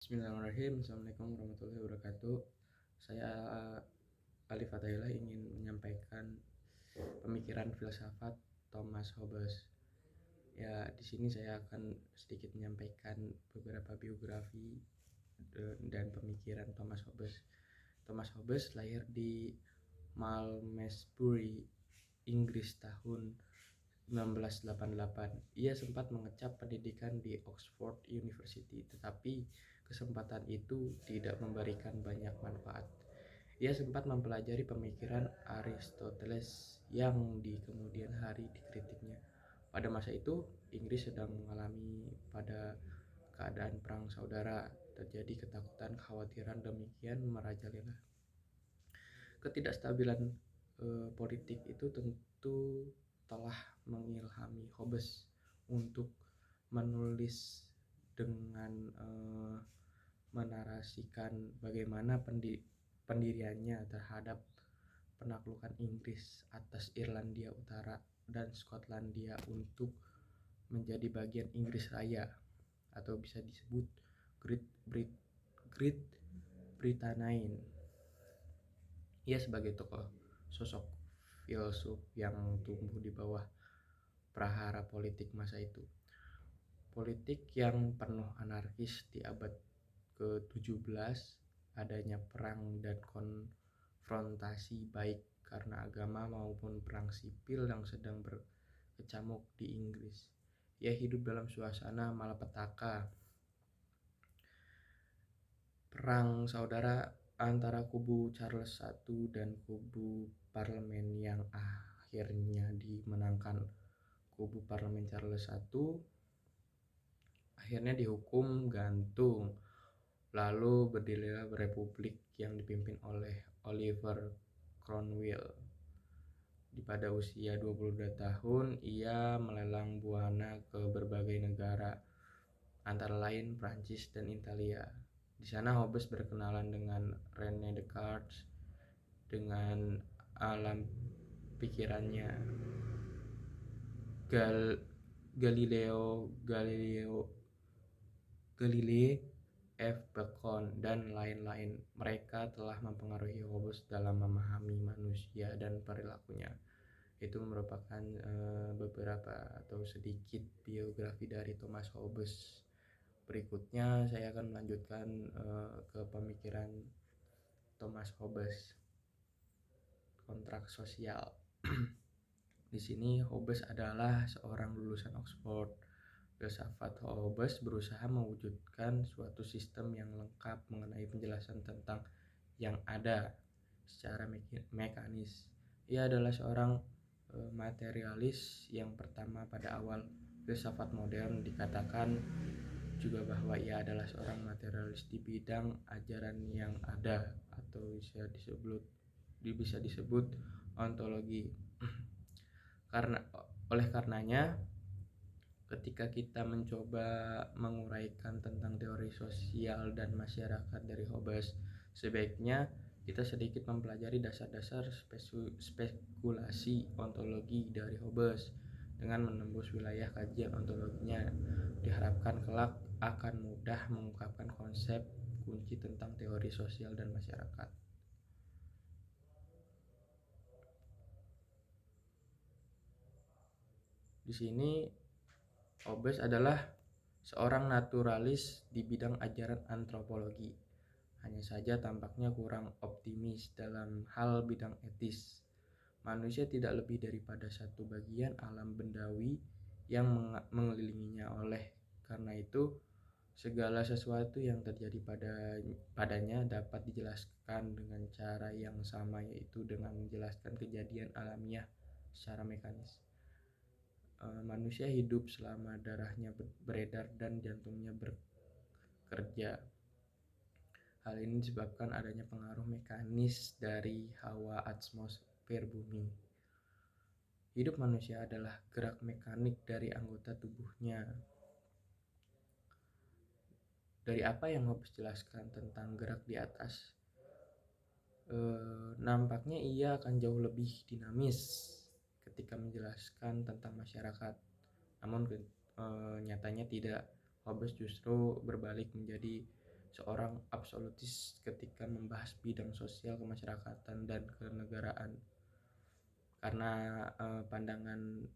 Bismillahirrahmanirrahim. Assalamualaikum warahmatullahi wabarakatuh. Saya Alif Fatahillah ingin menyampaikan pemikiran filsafat Thomas Hobbes. Ya, di sini saya akan sedikit menyampaikan beberapa biografi dan pemikiran Thomas Hobbes. Thomas Hobbes lahir di Malmesbury, Inggris tahun 1988. Ia sempat mengecap pendidikan di Oxford University, tetapi kesempatan itu tidak memberikan banyak manfaat. Ia sempat mempelajari pemikiran Aristoteles yang di kemudian hari dikritiknya. Pada masa itu, Inggris sedang mengalami pada keadaan perang saudara. Terjadi ketakutan, kekhawatiran demikian merajalela. Ketidakstabilan politik itu tentu telah mengilhami Hobbes untuk menulis dengan menarasikan bagaimana pendiriannya terhadap penaklukan Inggris atas Irlandia Utara dan Skotlandia untuk menjadi bagian Inggris Raya atau bisa disebut Great Britain. Ia sebagai tokoh sosok filsuf yang tumbuh di bawah prahara politik masa itu. Politik yang penuh anarkis di abad ke-17, adanya perang dan konfrontasi baik karena agama maupun perang sipil yang sedang berkecamuk di Inggris. Ia hidup dalam suasana malapetaka. Perang saudara antara kubu Charles I dan kubu parlemen yang akhirnya dimenangkan kubu parlemen Charles I akhirnya dihukum gantung, lalu berdirilah republik yang dipimpin oleh Oliver Cromwell. Pada usia 22 tahun, ia melelang buana ke berbagai negara, antara lain Prancis dan Italia. Di sana Hobbes berkenalan dengan René Descartes, dengan alam pikirannya Galilei, F. Bacon, dan lain-lain. Mereka telah mempengaruhi Hobbes dalam memahami manusia dan perilakunya. Itu merupakan beberapa atau sedikit biografi dari Thomas Hobbes. Berikutnya saya akan melanjutkan ke pemikiran Thomas Hobbes, kontrak sosial. Di sini Hobbes adalah seorang lulusan Oxford. Filsafat Hobbes berusaha mewujudkan suatu sistem yang lengkap mengenai penjelasan tentang yang ada secara mekanis. Ia adalah seorang materialis yang pertama pada awal filsafat modern. Dikatakan juga bahwa ia adalah seorang materialis di bidang ajaran yang ada atau bisa disebut ontologi. Oleh karenanya, ketika kita mencoba menguraikan tentang teori sosial dan masyarakat dari Hobbes, sebaiknya kita sedikit mempelajari dasar-dasar spekulasi ontologi dari Hobbes. Dengan menembus wilayah kajian ontologinya, diharapkan kelak akan mudah mengungkapkan konsep kunci tentang teori sosial dan masyarakat. Di sini Hobbes adalah seorang naturalis di bidang ajaran antropologi. Hanya saja tampaknya kurang optimis dalam hal bidang etis. Manusia tidak lebih daripada satu bagian alam bendawi yang mengelilinginya. Oleh karena itu, segala sesuatu yang terjadi padanya dapat dijelaskan dengan cara yang sama, yaitu dengan menjelaskan kejadian alamiah secara mekanis. Manusia hidup selama darahnya beredar dan jantungnya bekerja. Hal ini disebabkan adanya pengaruh mekanis dari hawa atmosfer bumi. Hidup manusia adalah gerak mekanik dari anggota tubuhnya. Dari apa yang Hobbes jelaskan tentang gerak di atas, nampaknya ia akan jauh lebih dinamis ketika menjelaskan tentang masyarakat. Namun nyatanya tidak. Hobbes justru berbalik menjadi seorang absolutis ketika membahas bidang sosial kemasyarakatan dan kenegaraan, karena pandangan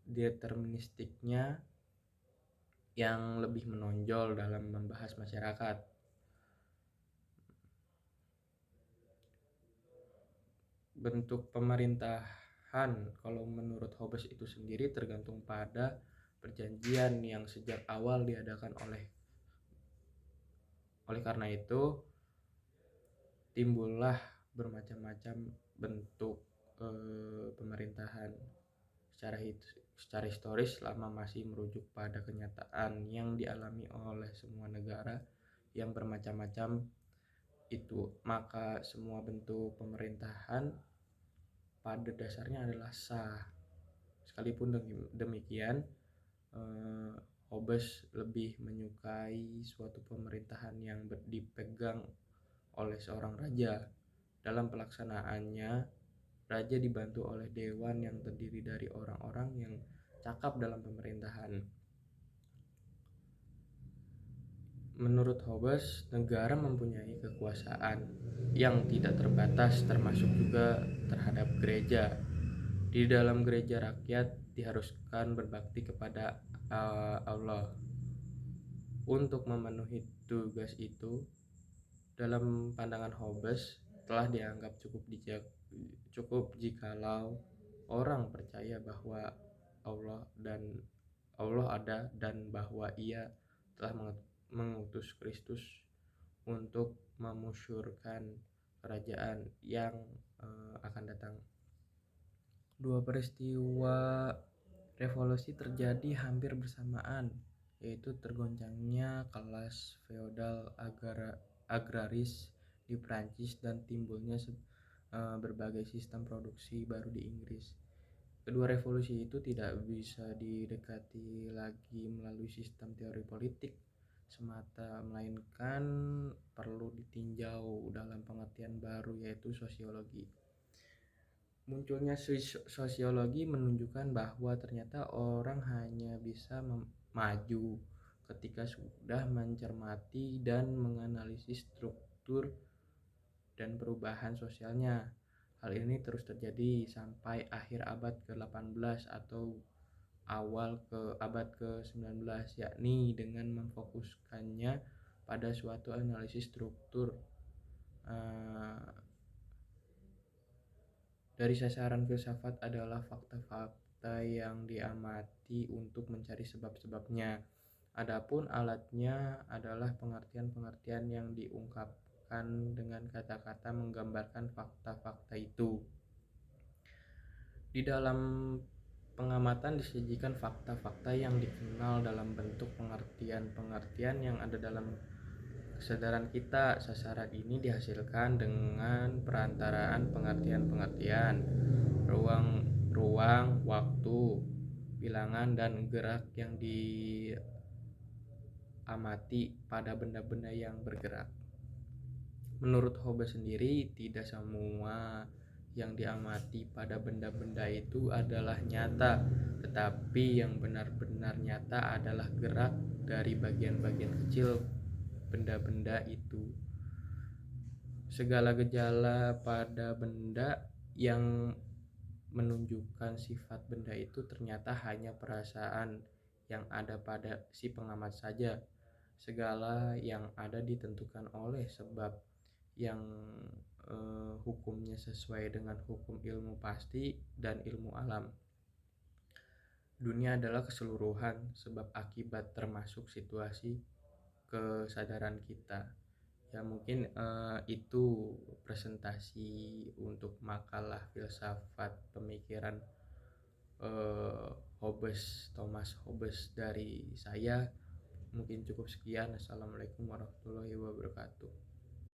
deterministiknya yang lebih menonjol dalam membahas masyarakat. Bentuk pemerintahan kalau menurut Hobbes itu sendiri tergantung pada perjanjian yang sejak awal diadakan. Oleh karena itu timbullah bermacam-macam bentuk pemerintahan secara historis, selama masih merujuk pada kenyataan yang dialami oleh semua negara yang bermacam-macam itu, maka semua bentuk pemerintahan pada dasarnya adalah sah. Sekalipun demikian, Hobbes lebih menyukai suatu pemerintahan yang dipegang oleh seorang raja. Dalam pelaksanaannya, raja dibantu oleh dewan yang terdiri dari orang-orang yang cakap dalam pemerintahan. Menurut Hobbes, negara mempunyai kekuasaan yang tidak terbatas, termasuk juga terhadap gereja. Di dalam gereja, rakyat diharuskan berbakti kepada Allah. Untuk memenuhi tugas itu, dalam pandangan Hobbes, telah dianggap cukup jikalau orang percaya bahwa Allah ada dan bahwa Ia telah mengutus Kristus untuk memusyurkan kerajaan yang akan datang. Dua peristiwa revolusi terjadi hampir bersamaan, yaitu tergoncangnya kelas feodal agraris di Prancis dan timbulnya berbagai sistem produksi baru di Inggris. Kedua revolusi itu tidak bisa didekati lagi melalui sistem teori politik semata, melainkan perlu ditinjau dalam pengertian baru, yaitu sosiologi. Munculnya sosiologi menunjukkan bahwa ternyata orang hanya bisa maju ketika sudah mencermati dan menganalisis struktur dan perubahan sosialnya. Hal ini terus terjadi sampai akhir abad ke-18 atau awal ke abad ke-19, yakni dengan memfokuskannya pada suatu analisis struktur. Dari sasaran filsafat adalah fakta-fakta yang diamati untuk mencari sebab-sebabnya. Adapun alatnya adalah pengertian-pengertian yang diungkapkan dengan kata-kata menggambarkan fakta-fakta itu. Di dalam pengamatan disajikan fakta-fakta yang dikenal dalam bentuk pengertian-pengertian yang ada dalam kesadaran kita. Sasaran ini dihasilkan dengan perantaraan pengertian-pengertian, ruang, waktu, bilangan, dan gerak yang diamati pada benda-benda yang bergerak. Menurut Hobbes sendiri, tidak semua yang diamati pada benda-benda itu adalah nyata, tetapi yang benar-benar nyata adalah gerak dari bagian-bagian kecil benda-benda itu. Segala gejala pada benda yang menunjukkan sifat benda itu ternyata hanya perasaan yang ada pada si pengamat saja. Segala yang ada ditentukan oleh sebab yang hukumnya sesuai dengan hukum ilmu pasti dan ilmu alam. Dunia adalah keseluruhan sebab akibat, termasuk situasi kesadaran kita. Ya mungkin itu presentasi untuk makalah filsafat pemikiran Thomas Hobbes dari saya. Mungkin cukup sekian. Assalamualaikum warahmatullahi wabarakatuh.